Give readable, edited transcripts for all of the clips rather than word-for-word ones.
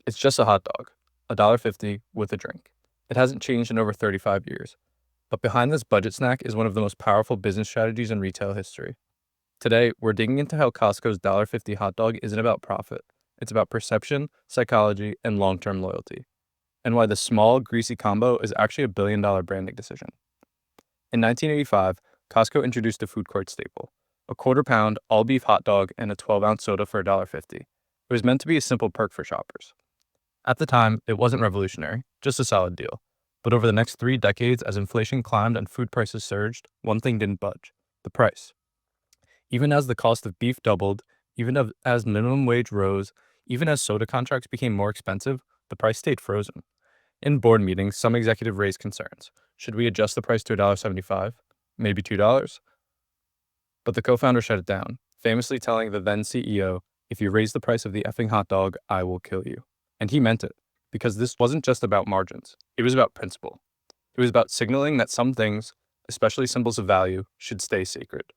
It's just a hot dog, $1.50 with a drink. It hasn't changed in over 35 years. But behind this budget snack is one of the most powerful business strategies in retail history. Today, we're digging into how Costco's $1.50 hot dog isn't about profit. It's about perception, psychology, and long-term loyalty. And why the small, greasy combo is actually a billion-dollar branding decision. In 1985, Costco introduced a food court staple, a quarter-pound, all-beef hot dog and a 12-ounce soda for $1.50. It was meant to be a simple perk for shoppers. At the time, it wasn't revolutionary, just a solid deal. But over the next 3 decades, as inflation climbed and food prices surged, one thing didn't budge: the price. Even as the cost of beef doubled, as minimum wage rose, even as soda contracts became more expensive, the price stayed frozen. In board meetings, some executive raised concerns. Should we adjust the price to $1.75? Maybe $2? But the co-founder shut it down, famously telling the then CEO, "If you raise the price of the effing hot dog, I will kill you." And he meant it, because this wasn't just about margins. It was about principle. It was about signaling that some things, especially symbols of value, should stay sacred.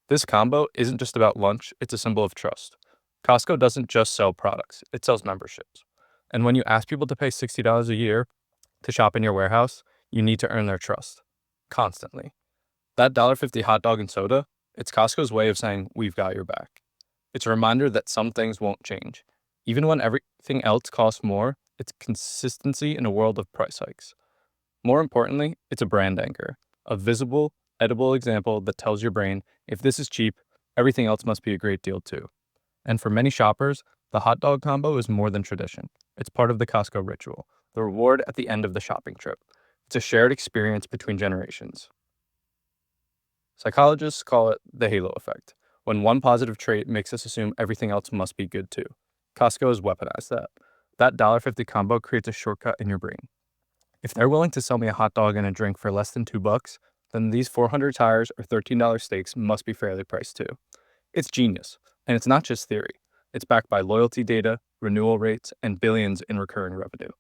This combo isn't just about lunch, it's a symbol of trust. Costco doesn't just sell products, it sells memberships. And when you ask people to pay $60 a year to shop in your warehouse, you need to earn their trust. Constantly. That $1.50 hot dog and soda, it's Costco's way of saying, we've got your back. It's a reminder that some things won't change. Even when everything else costs more, it's consistency in a world of price hikes. More importantly, it's a brand anchor, a visible, edible example that tells your brain, if this is cheap, everything else must be a great deal too. And for many shoppers, the hot dog combo is more than tradition. It's part of the Costco ritual, the reward at the end of the shopping trip. It's a shared experience between generations. Psychologists call it the halo effect, when one positive trait makes us assume everything else must be good too. Costco has weaponized that. That $1.50 combo creates a shortcut in your brain. If they're willing to sell me a hot dog and a drink for less than $2, then these 400 tires or $13 steaks must be fairly priced too. It's genius, and it's not just theory. It's backed by loyalty data, renewal rates, and billions in recurring revenue.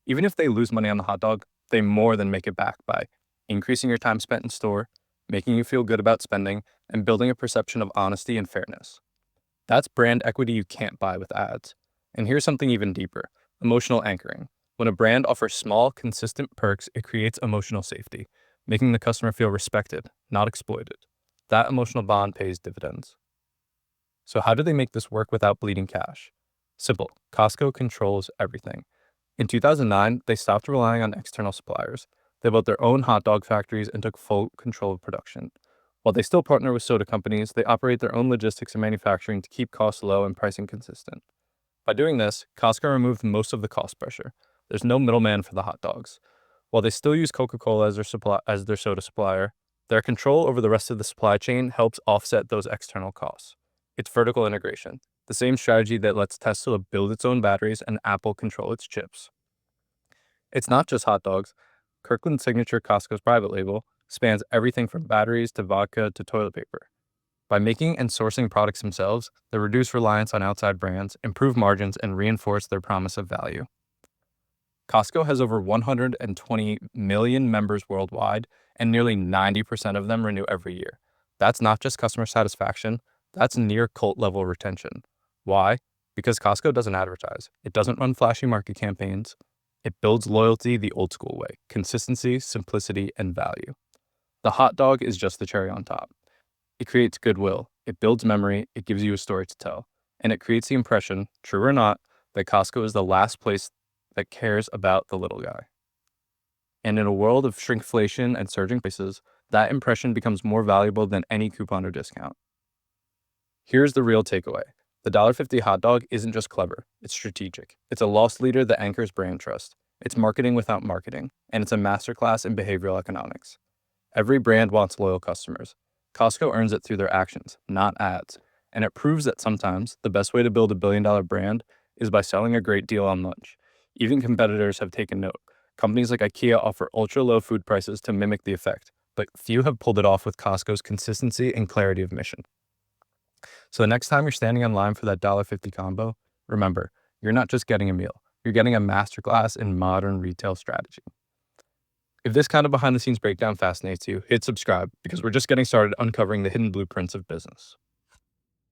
Even if they lose money on the hot dog, they more than make it back by increasing your time spent in store, making you feel good about spending, and building a perception of honesty and fairness. That's brand equity you can't buy with ads. And here's something even deeper: emotional anchoring. When a brand offers small, consistent perks, it creates emotional safety, making the customer feel respected, not exploited. That emotional bond pays dividends. So how do they make this work without bleeding cash? Simple. Costco controls everything. In 2009, they stopped relying on external suppliers. They built their own hot dog factories and took full control of production. While they still partner with soda companies, they operate their own logistics and manufacturing to keep costs low and pricing consistent. By doing this, Costco removed most of the cost pressure. There's no middleman for the hot dogs. While they still use Coca-Cola as their soda supplier, their control over the rest of the supply chain helps offset those external costs. It's vertical integration, the same strategy that lets Tesla build its own batteries and Apple control its chips. It's not just hot dogs. Kirkland's Signature, Costco's private label, spans everything from batteries to vodka to toilet paper. By making and sourcing products themselves, they reduce reliance on outside brands, improve margins, and reinforce their promise of value. Costco has over 120 million members worldwide, and nearly 90% of them renew every year. That's not just customer satisfaction, that's near cult level retention. Why? Because Costco doesn't advertise. It doesn't run flashy market campaigns. It builds loyalty the old school way: consistency, simplicity, and value. The hot dog is just the cherry on top. It creates goodwill, it builds memory, it gives you a story to tell, and it creates the impression, true or not, that Costco is the last place that cares about the little guy. And in a world of shrinkflation and surging prices, that impression becomes more valuable than any coupon or discount. Here's the real takeaway. The $1.50 hot dog isn't just clever, it's strategic. It's a loss leader that anchors brand trust. It's marketing without marketing, and it's a masterclass in behavioral economics. Every brand wants loyal customers. Costco earns it through their actions, not ads. And it proves that sometimes the best way to build a billion-dollar brand is by selling a great deal on lunch. Even competitors have taken note. Companies like IKEA offer ultra-low food prices to mimic the effect, but few have pulled it off with Costco's consistency and clarity of mission. So the next time you're standing in line for that $1.50 combo, remember, you're not just getting a meal, you're getting a masterclass in modern retail strategy. If this kind of behind the scenes breakdown fascinates you, hit subscribe, because we're just getting started uncovering the hidden blueprints of business.